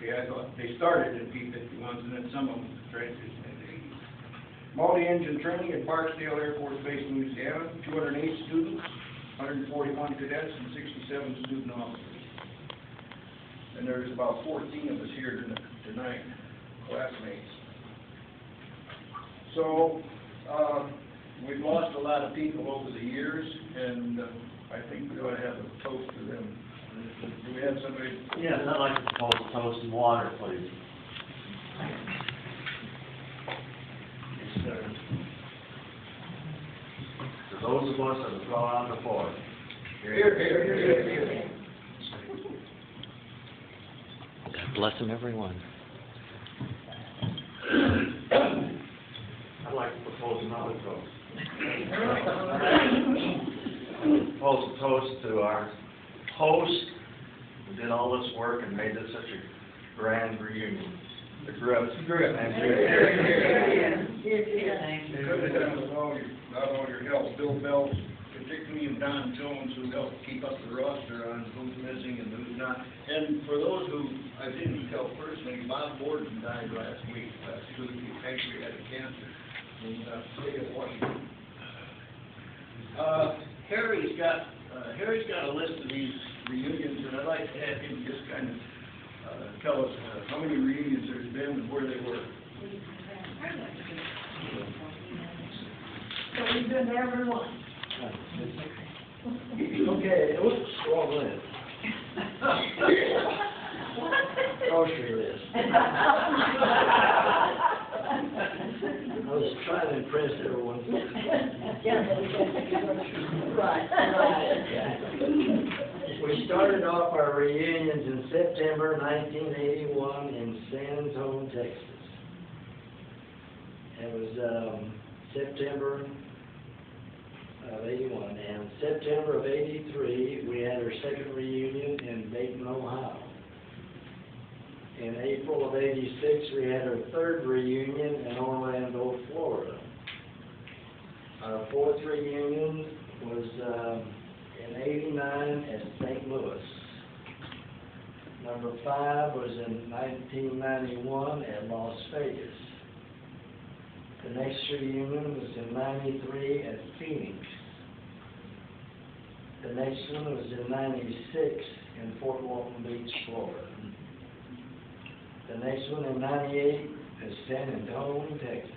they started in P-51s, and then some of them transitioned in the 80s. Multi-engine training at Barksdale Air Force Base in Louisiana, 208 students, 141 cadets, and 67 student officers. And there's about 14 of us here tonight, classmates. So, we've lost a lot of people over the years, and I think we ought to have a toast to them. Do we have somebody? Yes, I'd like to propose a toast and water, please. Yes, sir. To those of us that have gone on before. Here. God bless them, everyone. I'd like to propose another toast. Propose a toast to our host who did all this work and made this such a grand reunion. The Grips. Thank you. Could have done with not all your help. Bill Bell, particularly, and Don Jones, who helped keep up the roster on who's missing and who's not. And for those who I didn't tell personally, Bob Borden died last Tuesday, pancreatic cancer in the state of Washington. Harry's got a list of these reunions, and I'd like to have him just kind of tell us how many reunions there's been and where they were. So we've been to every one. Okay, oops, wrong list. Grocery list. I was trying to impress everyone. We started off our reunions in September 1981 in San Antonio, Texas. It was September of 81, and September of 83 we had our second reunion in Dayton, Ohio. In April of 86 we had our third reunion in Orlando, Florida. Our fourth reunion was in 89 at St. Louis. Number 5 was in 1991 at Las Vegas. The next reunion was in 93 at Phoenix. The next one was in 96 in Fort Walton Beach, Florida. The next one in 98 is San Antonio, Texas.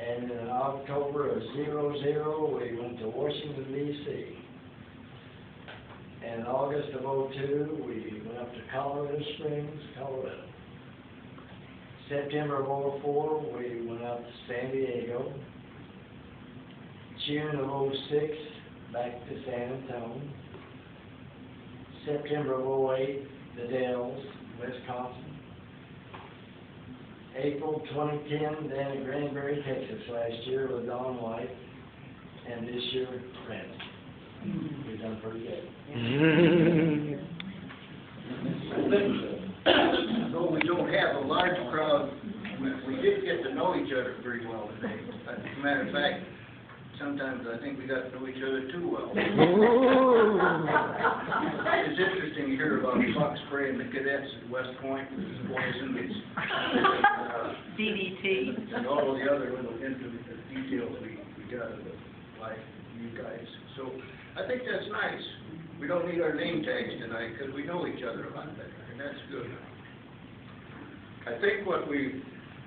And in October of 00, we went to Washington, D.C. And in August of 02, we went up to Colorado Springs, Colorado. September of 04, we went up to San Diego. June of 06, back to San Antonio. September of 08, the Dells, Wisconsin. April 2010, then at Granbury, Texas last year with Don White, and this year, Branson. We've done pretty good. Though we don't have a large crowd, we did get to know each other pretty well today. As a matter of fact, sometimes I think we got to know each other too well. It's interesting to hear about Buck spraying the cadets at West Point with his poison, DDT. and all the other little intimate details we got of the life of you guys. So I think that's nice. We don't need our name tags tonight because we know each other a lot better, and that's good. I think what we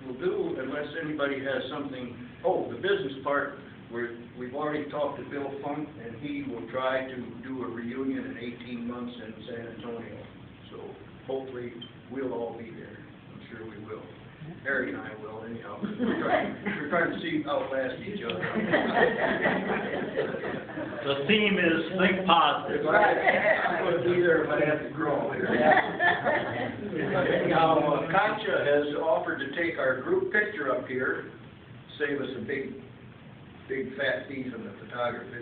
will do, unless anybody has something, the business part, we've already talked to Bill Funk, and he will try to do a reunion in 18 months in San Antonio. So hopefully we'll all be there. I'm sure we will. Harry and I will, anyhow. We're trying to see outlast each other. The theme is think positive. I'm going to be there if I have to crawl here. Anyhow, Concha has offered to take our group picture up here, save us a big fat fee from the photographer.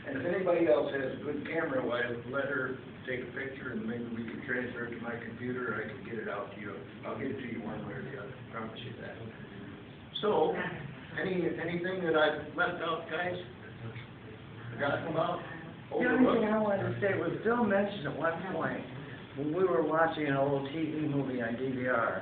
And if anybody else has a good camera, why let her take a picture and maybe we can transfer it to my computer, or I can get it out to you. I'll get it to you one way or the other, I promise you that. So, anything that I've left out, guys? Forgotten about? The only thing I wanted to say was Bill mentioned at one point when we were watching an old TV movie on DVR,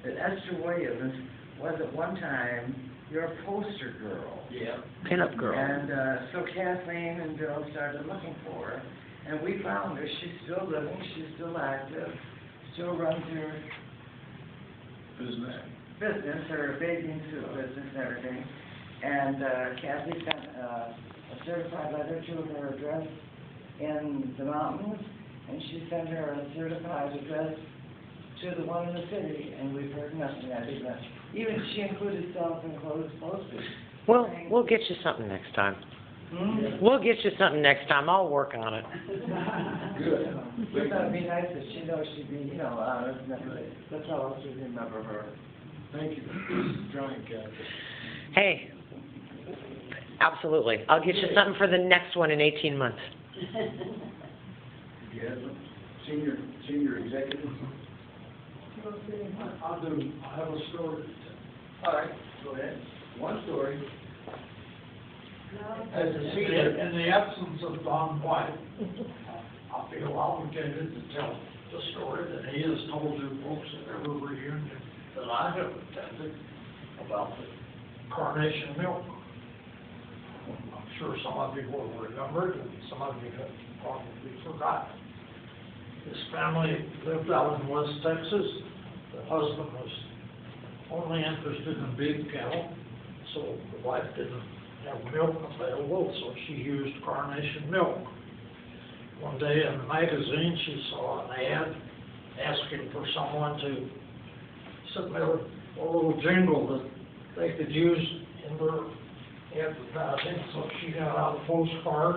that Esther Williams was at one time your poster girl. Yeah. Pin-up girl. And so Kathleen and Bill started looking for her, and we found her. She's still living, she's still active, still runs her business, her bathing suit business and everything. And Kathy sent a certified letter to her address in the mountains, and she sent her a certified address to the one in the city, and we've heard nothing. I think that even she included self-enclosed postage. We'll get you something next time. We'll get you something next time. I'll work on it. Good. We thought it'd be nice that she knows she'd be, you know, honest and everything. That's how else we remember her. Thank you. Trying, Kathy. Hey, absolutely. I'll get you something for the next one in 18 months. You have a senior executive? I have a story. All right, go ahead. One story. As a senior, in the absence of Don White, I feel obligated to tell the story that he has told you folks at every reunion that I have attended about the carnation milk. I'm sure some of you will remember it, and some of you have probably forgotten. His family lived out in West Texas. The husband was only interested in beef cattle, so the wife didn't have milk available, so she used carnation milk. One day in the magazine, she saw an ad asking for someone to submit a little jingle that they could use in their advertising, so she got out a postcard,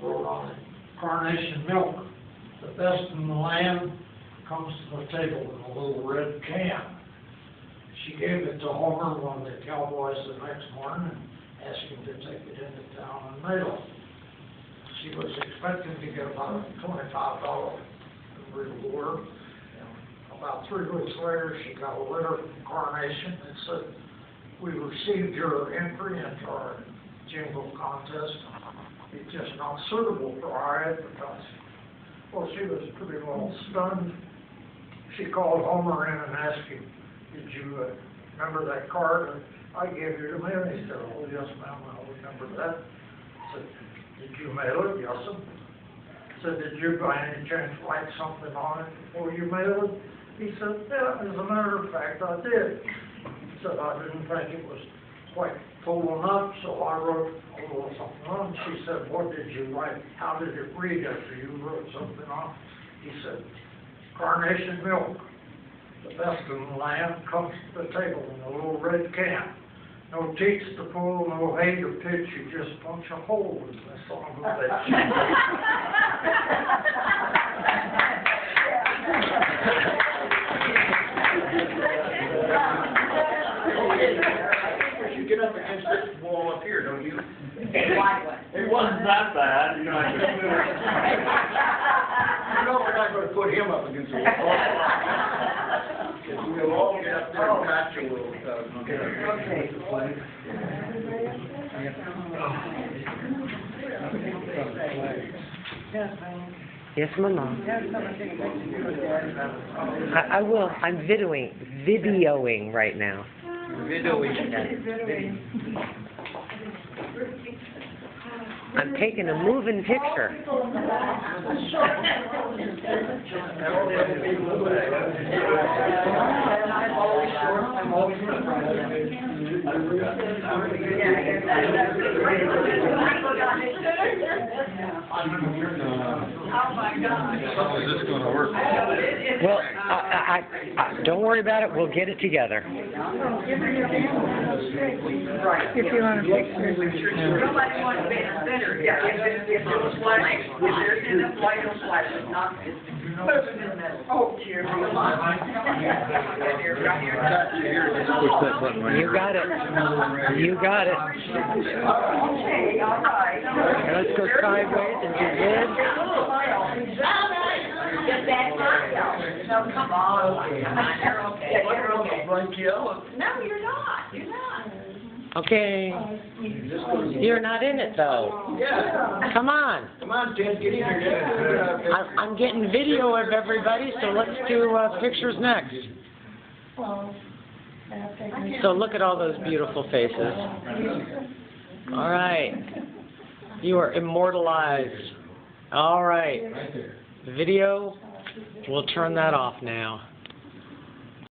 wrote on it, "Carnation milk, the best in the land, comes to the table in a little red can." She gave it to Homer, one of the cowboys, the next morning, and asked him to take it into town and mail it. She was expecting to get about a $25 reward. And about 3 weeks later, she got a letter from Carnation that said, "We received your entry into our jingle contest. It's just not suitable for our advertising." Well, she was pretty well stunned. She called Homer in and asked him, "Did you remember that card I gave you to mail?" He said, "Oh, yes, ma'am, I remember that." I said, "Did you mail it?" "Yes, sir." I said, "Did you by any chance write something on it before you mailed it?" He said, "Yeah, as a matter of fact, I did." He said, "I didn't think it was quite full enough, so I wrote a little something on it." She said, "What did you write? How did it read after you wrote something on it?" He said, "Carnation milk, the best in the land, comes to the table in a little red can. No teats to pull, no hay to pitch, you just punch a hole in the son of a bitch." You get up against this wall up here, don't you? It wasn't that bad, you know, I just knew it. You know, we're not gonna put him up against the wall. We'll all get up there and patch a little, Okay. Yes, Mama. That's something that you do with that. I will. I'm videoing right now. I'm taking a moving picture. Is this gonna work? Well, I don't worry about it. We'll get it together. If you want to fix it. Nobody wants to be in the center, yeah, if it was flash, if there's enough light on flash, it's not, it's moving in the middle. Oh, dear, come on. Right here, right here. You got it. You got it. Okay, all right. Okay, let's go sideways and do this. Get that first out. No, come on. You're okay, you're okay. Like yellow. No, you're not, you're not. Okay. You're not in it though. Yeah, Come on. come on, Ted, get in here. I'm getting video of everybody, so let's do pictures next. So look at all those beautiful faces. All right. You are immortalized. All right. Video, we'll turn that off now.